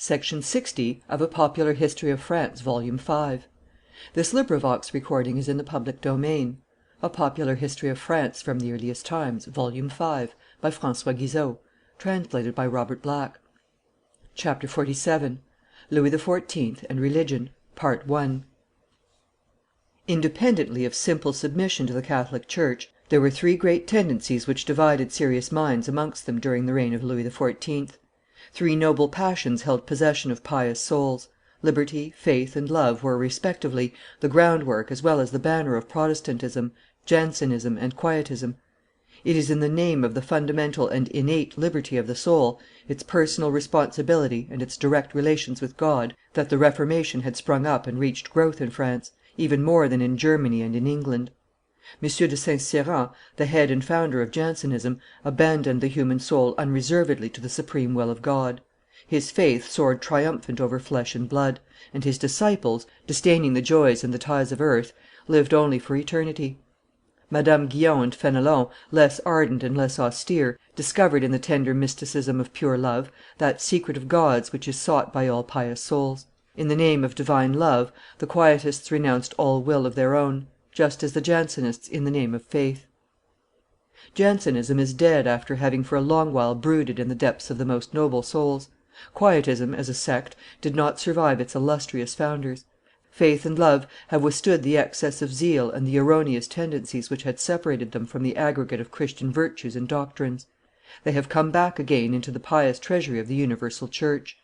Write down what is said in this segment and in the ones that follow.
Section 60 of A Popular History of France, Volume 5. This recording is in the public domain. A Popular History of France from the Earliest Times, Volume 5, by François Guizot, translated by Robert Black. Chapter 47. Louis XIV. And Religion. Part 1. Independently of simple submission to the Catholic Church, there were three great tendencies which divided serious minds amongst them during the reign of Louis XIV. Three noble passions held possession of pious souls. Liberty, faith, and love were, respectively, the groundwork as well as the banner of Protestantism, Jansenism, and Quietism. It is in the name of the fundamental and innate liberty of the soul, its personal responsibility, and its direct relations with God, that the Reformation had sprung up and reached growth in France, even more than in Germany and in England. M. de St. Cyran, the head and founder of Jansenism, abandoned the human soul unreservedly to the supreme will of God. His faith soared triumphant over flesh and blood, and his disciples, disdaining the joys and the ties of earth, lived only for eternity. Madame Guyon and Fenelon, less ardent and less austere, discovered in the tender mysticism of pure love that secret of God's which is sought by all pious souls. In the name of divine love, the Quietists renounced all will of their own, just as the Jansenists in the name of faith. Jansenism is dead after having for a long while brooded in the depths of the most noble souls. Quietism, as a sect, did not survive its illustrious founders. Faith and love have withstood the excess of zeal and the erroneous tendencies which had separated them from the aggregate of Christian virtues and doctrines. They have come back again into the pious treasury of the universal Church.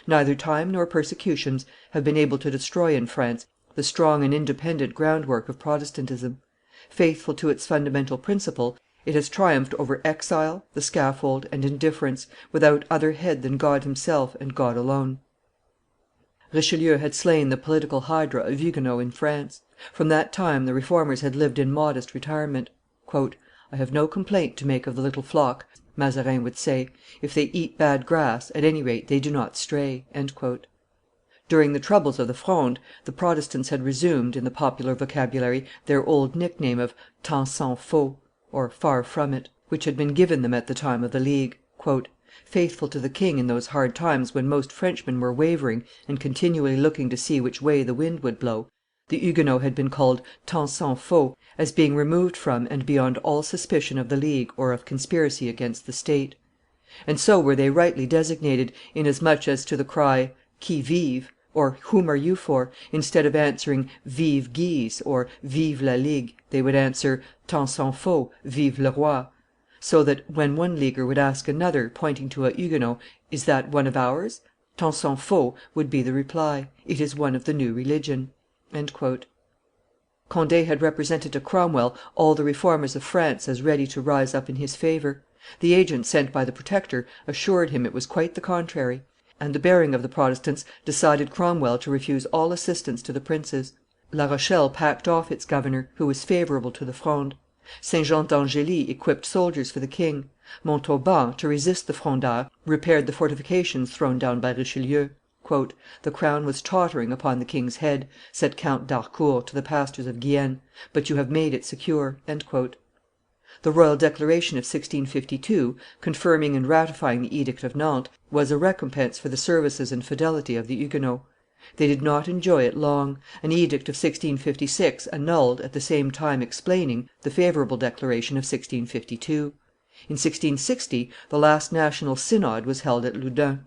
Neither time nor persecutions have been able to destroy in France the strong and independent groundwork of Protestantism. Faithful to its fundamental principle, it has triumphed over exile, the scaffold, and indifference, without other head than God himself and God alone. Richelieu had slain the political hydra of Huguenots in France. From that time the Reformers had lived in modest retirement. "I have no complaint to make of the little flock," Mazarin would say; "if they eat bad grass, at any rate they do not stray." During the troubles of the Fronde, the Protestants had resumed, in the popular vocabulary, their old nickname of temps sans faux (far from it), which had been given them at the time of the League. "Faithful to the king in those hard times when most Frenchmen were wavering and continually looking to see which way the wind would blow, the Huguenots had been called temps sans faux, as being removed from and beyond all suspicion of the League or of conspiracy against the state. And so were they rightly designated, inasmuch as to the cry, 'Qui vive?' or 'Whom are you for?' instead of answering 'Vive Guise!' or 'Vive la Ligue!' they would answer 'Temps sans faux, vive le roi!' So that, when one Leaguer would ask another, pointing to a Huguenot, 'Is that one of ours?' Temps sans faux would be the reply, 'It is one of the new religion.'" Conde had represented to Cromwell all the Reformers of France as ready to rise up in his favor. The agent sent by the Protector assured him it was quite the contrary; and the bearing of the Protestants decided Cromwell to refuse all assistance to the princes. La Rochelle packed off its governor, who was favorable to the Fronde. St. Jean d'Angely equipped soldiers for the king. Montauban, to resist the Frondeurs, repaired the fortifications thrown down by Richelieu. "The crown was tottering upon the king's head," said Count d'Harcourt to the pastors of Guienne, "but you have made it secure." The royal declaration of 1652, confirming and ratifying the Edict of Nantes, was a recompense for the services and fidelity of the Huguenots. They did not enjoy it long. An edict of 1656 annulled, at the same time explaining, the favorable declaration of 1652. In 1660 the last national synod was held at Loudun.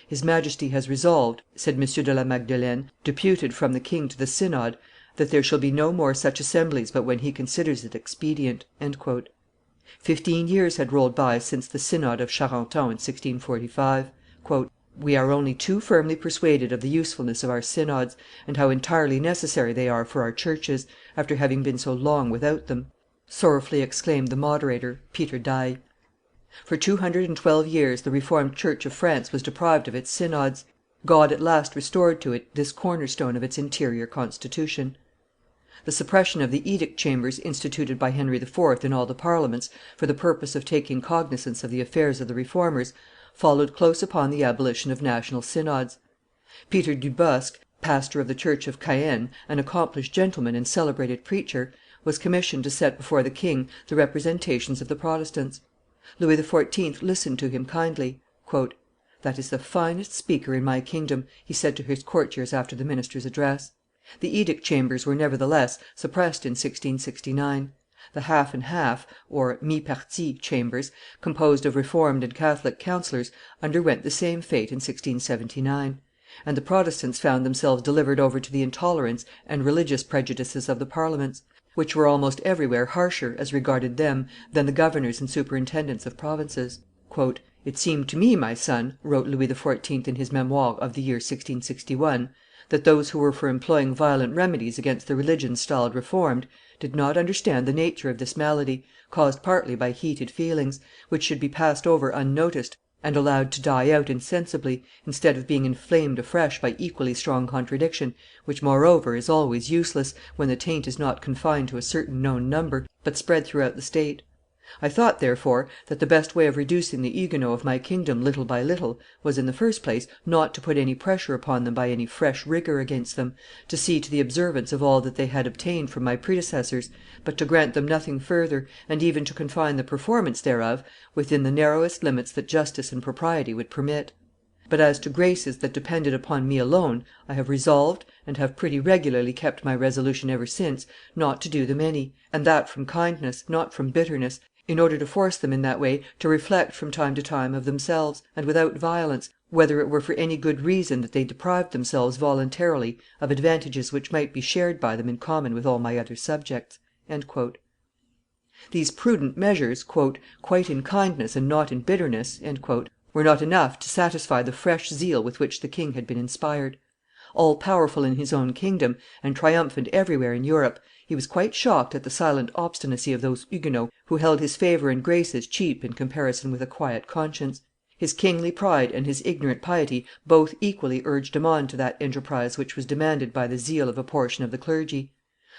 "His Majesty has resolved," said M. de la Magdelaine, deputed from the king to the synod, "that there shall be no more such assemblies but when he considers it expedient." 15 years had rolled by since the synod of Charenton in 1645. "We are only too firmly persuaded of the usefulness of our synods, and how entirely necessary they are for our churches, after having been so long without them," sorrowfully exclaimed the moderator, Peter Daille. For 212 years the Reformed Church of France was deprived of its synods. God at last restored to it this corner stone of its interior constitution. The suppression of the edict chambers instituted by Henry IV. In all the Parliaments, for the purpose of taking cognizance of the affairs of the Reformers, followed close upon the abolition of national synods. Peter du Bosq, pastor of the church of Caen, an accomplished gentleman and celebrated preacher, was commissioned to set before the king the representations of the Protestants. Louis XIV. Listened to him kindly. "That is the finest speaker in my kingdom," he said to his courtiers after the minister's address. The edict chambers were, nevertheless, suppressed in 1669. The half and half (mi parti) chambers, composed of Reformed and Catholic councillors, underwent the same fate in 1679; and the Protestants found themselves delivered over to the intolerance and religious prejudices of the Parliaments, which were almost everywhere harsher, as regarded them, than the governors and superintendents of provinces. "It seemed to me, my son," wrote Louis XIV. In his Memoires of the year 1661, "that those who were for employing violent remedies against the religions styled Reformed did not understand the nature of this malady, caused partly by heated feelings, which should be passed over unnoticed and allowed to die out insensibly, instead of being inflamed afresh by equally strong contradiction, which, moreover, is always useless, when the taint is not confined to a certain known number, but spread throughout the state. I thought, therefore, that the best way of reducing the Huguenots of my kingdom little by little was, in the first place, not to put any pressure upon them by any fresh rigor against them, to see to the observance of all that they had obtained from my predecessors, but to grant them nothing further, and even to confine the performance thereof within the narrowest limits that justice and propriety would permit. But as to graces that depended upon me alone, I have resolved, and have pretty regularly kept my resolution ever since, not to do them any, and that from kindness, not from bitterness, in order to force them in that way to reflect from time to time of themselves, and without violence, whether it were for any good reason that they deprived themselves voluntarily of advantages which might be shared by them in common with all my other subjects." These prudent measures, "quite in kindness and not in bitterness," were not enough to satisfy the fresh zeal with which the king had been inspired. All powerful in his own kingdom, and triumphant everywhere in Europe, he was quite shocked at the silent obstinacy of those Huguenots who held his favor and graces cheap in comparison with a quiet conscience. His kingly pride and his ignorant piety both equally urged him on to that enterprise which was demanded by the zeal of a portion of the clergy.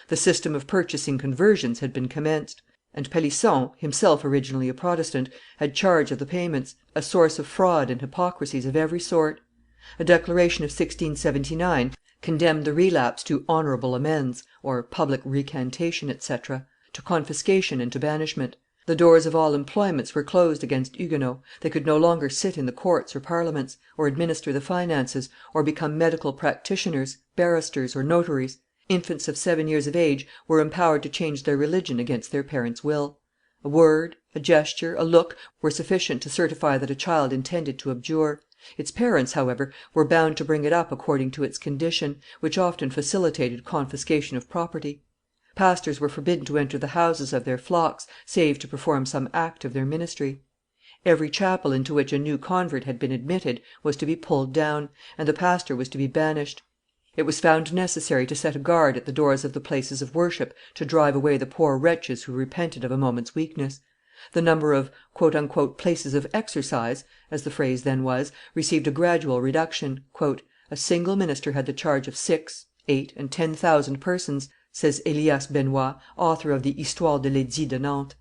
The system of purchasing conversions had been commenced; and Pellisson, himself originally a Protestant, had charge of the payments, a source of fraud and hypocrisies of every sort. A declaration of 1679 condemned the relapse to honorable amends (public recantation, etc.), to confiscation and to banishment. The doors of all employments were closed against Huguenots; they could no longer sit in the courts or parliaments, or administer the finances, or become medical practitioners, barristers, or notaries. Infants of 7 years of age were empowered to change their religion against their parents' will. A word, a gesture, a look, were sufficient to certify that a child intended to abjure. Its parents, however, were bound to bring it up according to its condition, which often facilitated confiscation of property. Pastors were forbidden to enter the houses of their flocks, save to perform some act of their ministry. Every chapel into which a new convert had been admitted was to be pulled down, and the pastor was to be banished. It was found necessary to set a guard at the doors of the places of worship to drive away the poor wretches who repented of a moment's weakness. The number of "places of exercise," as the phrase then was, received a gradual reduction. "A single minister had the charge of 6, 8, and 10,000 persons," says Elias Benoit, author of the Histoire de l'Edit de Nantes,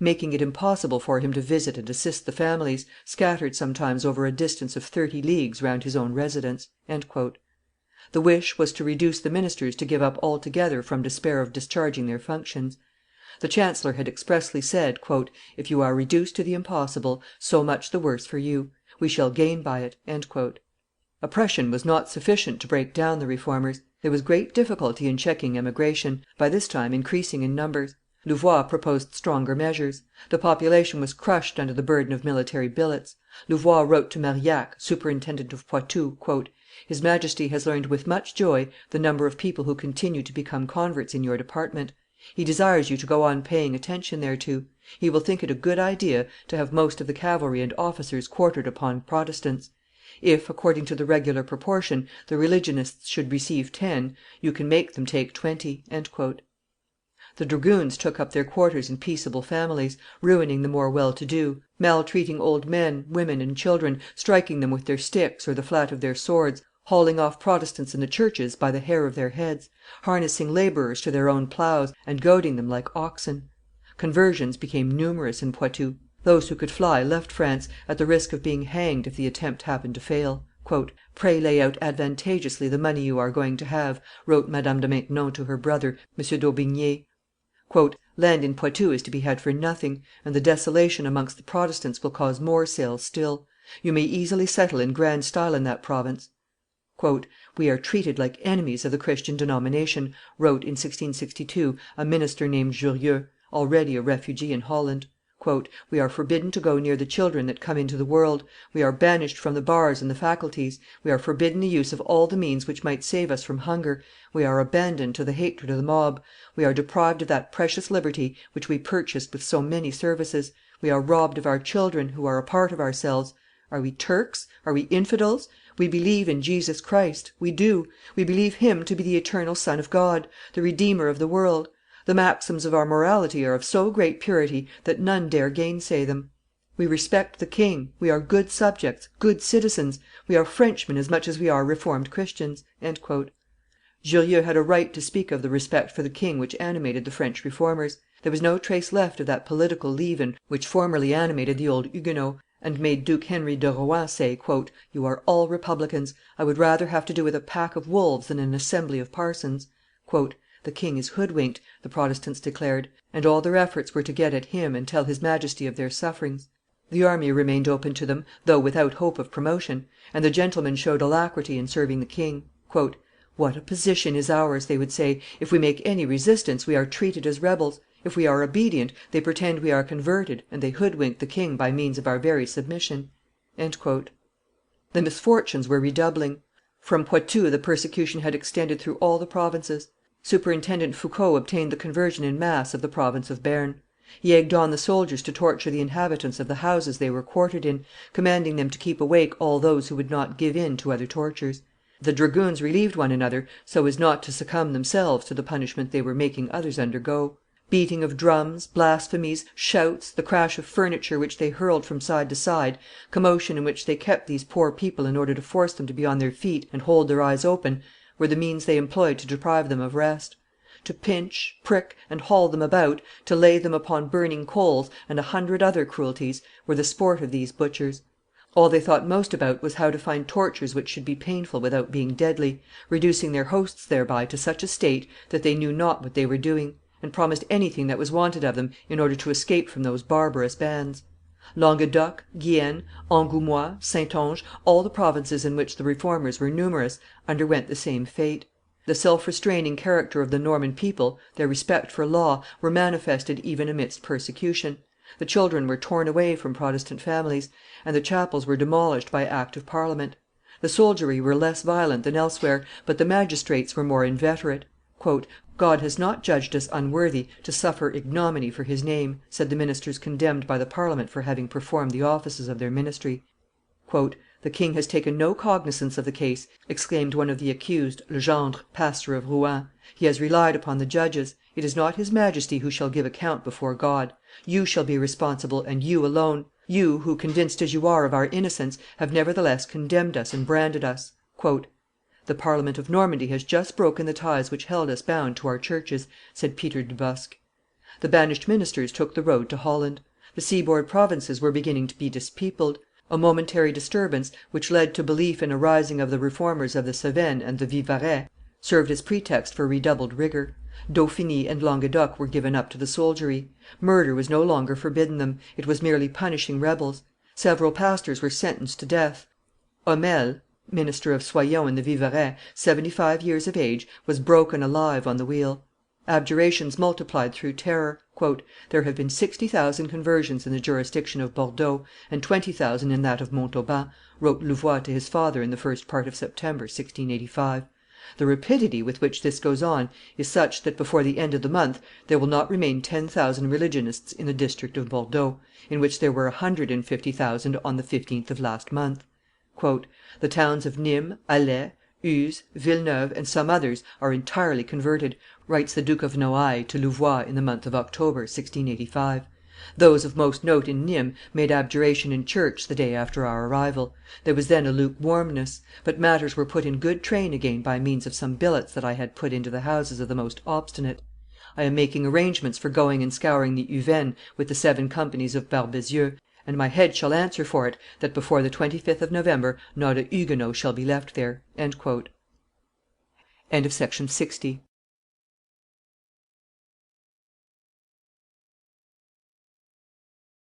"making it impossible for him to visit and assist the families, scattered sometimes over a distance of 30 leagues round his own residence." The wish was to reduce the ministers to give up altogether from despair of discharging their functions. The chancellor had expressly said, "If you are reduced to the impossible, so much the worse for you; we shall gain by it." Oppression was not sufficient to break down the Reformers. There was great difficulty in checking emigration, by this time increasing in numbers. Louvois proposed stronger measures. The population was crushed under the burden of military billets. Louvois wrote to Marillac, superintendent of Poitou, "His Majesty has learned with much joy the number of people who continue to become converts in your department. He desires you to go on paying attention thereto. He will think it a good idea to have most of the cavalry and officers quartered upon Protestants. If, according to the regular proportion, the religionists should receive 10, you can make them take 20." The dragoons took up their quarters in peaceable families, ruining the more well to do, maltreating old men, women, and children, striking them with their sticks or the flat of their swords, hauling off Protestants in the churches by the hair of their heads, harnessing laborers to their own ploughs, and goading them like oxen. Conversions became numerous in Poitou. Those who could fly left France, at the risk of being hanged if the attempt happened to fail. "Pray lay out advantageously the money you are going to have," wrote Madame de Maintenon to her brother, M. d'Aubigné. "Land in Poitou is to be had for nothing, and the desolation amongst the Protestants will cause more sales still. You may easily settle in grand style in that province." "We are treated like enemies of the Christian denomination," wrote, in 1662, a minister named Jurieu, already a refugee in Holland. "We are forbidden to go near the children that come into the world; we are banished from the bars and the faculties; we are forbidden the use of all the means which might save us from hunger; we are abandoned to the hatred of the mob; we are deprived of that precious liberty which we purchased with so many services; we are robbed of our children, who are a part of ourselves. Are we Turks? Are we infidels? We believe in Jesus Christ, we do; we believe him to be the eternal Son of God, the Redeemer of the world. The maxims of our morality are of so great purity that none dare gainsay them. We respect the king, we are good subjects, good citizens; we are Frenchmen as much as we are Reformed Christians." Jurieu had a right to speak of the respect for the king which animated the French Reformers. There was no trace left of that political leaven which formerly animated the old Huguenots, and made Duke Henry de Rohan say, "You are all Republicans; I would rather have to do with a pack of wolves than an assembly of parsons." "The king is hoodwinked," the Protestants declared, and all their efforts were to get at him and tell his Majesty of their sufferings. The army remained open to them, though without hope of promotion, and the gentlemen showed alacrity in serving the king. "What a position is ours!" they would say; "if we make any resistance, we are treated as rebels; if we are obedient, they pretend we are converted, and they hoodwink the king by means of our very submission." The misfortunes were redoubling. From Poitou the persecution had extended through all the provinces. Superintendent Foucauld obtained the conversion in mass of the province of Bearn. He egged on the soldiers to torture the inhabitants of the houses they were quartered in, commanding them to keep awake all those who would not give in to other tortures. The dragoons relieved one another so as not to succumb themselves to the punishment they were making others undergo. Beating of drums, blasphemies, shouts, the crash of furniture which they hurled from side to side, commotion in which they kept these poor people in order to force them to be on their feet and hold their eyes open, were the means they employed to deprive them of rest. To pinch, prick, and haul them about, to lay them upon burning coals, and 100 other cruelties, were the sport of these butchers. All they thought most about was how to find tortures which should be painful without being deadly, reducing their hosts thereby to such a state that they knew not what they were doing, and promised anything that was wanted of them in order to escape from those barbarous bands. Languedoc, Guienne, Angoumois, Saintonge, all the provinces in which the Reformers were numerous, underwent the same fate. The self restraining character of the Norman people, their respect for law, were manifested even amidst persecution. The children were torn away from Protestant families, and the chapels were demolished by act of Parliament. The soldiery were less violent than elsewhere, but the magistrates were more inveterate. "God has not judged us unworthy to suffer ignominy for his name," said the ministers condemned by the Parliament for having performed the offices of their ministry. "The king has taken no cognizance of the case," exclaimed one of the accused, Legendre, pastor of Rouen; "he has relied upon the judges; it is not his Majesty who shall give account before God; you shall be responsible, and you alone; you, who, convinced as you are of our innocence, have nevertheless condemned us and branded us." "The Parliament of Normandy has just broken the ties which held us bound to our churches," said Peter du Bosq. The banished ministers took the road to Holland. The seaboard provinces were beginning to be dispeopled. A momentary disturbance, which led to belief in a rising of the Reformers of the Cevennes and the Vivarais, served as pretext for redoubled rigor. Dauphiny and Languedoc were given up to the soldiery. Murder was no longer forbidden them; it was merely punishing rebels. Several pastors were sentenced to death. Homel, minister of Soissons in the Vivarais, 75 years of age, was broken alive on the wheel. Abjurations multiplied through terror. "There have been 60,000 conversions in the jurisdiction of Bordeaux, and 20,000 in that of Montauban," wrote Louvois to his father in the first part of September, 1685. "The rapidity with which this goes on is such that before the end of the month there will not remain 10,000 religionists in the district of Bordeaux, in which there were 150,000 on the 15th of last month." "The towns of Nimes, Alais, Uzes, Villeneuve, and some others are entirely converted," writes the Duke of Noailles to Louvois in the month of October, 1685. "Those of most note in Nimes made abjuration in church the day after our arrival. There was then a lukewarmness; but matters were put in good train again by means of some billets that I had put into the houses of the most obstinate. I am making arrangements for going and scouring the Uvennes with the 7 companies of Barbezieux, and my head shall answer for it that before the 25th of November not a Huguenot shall be left there." Section 60.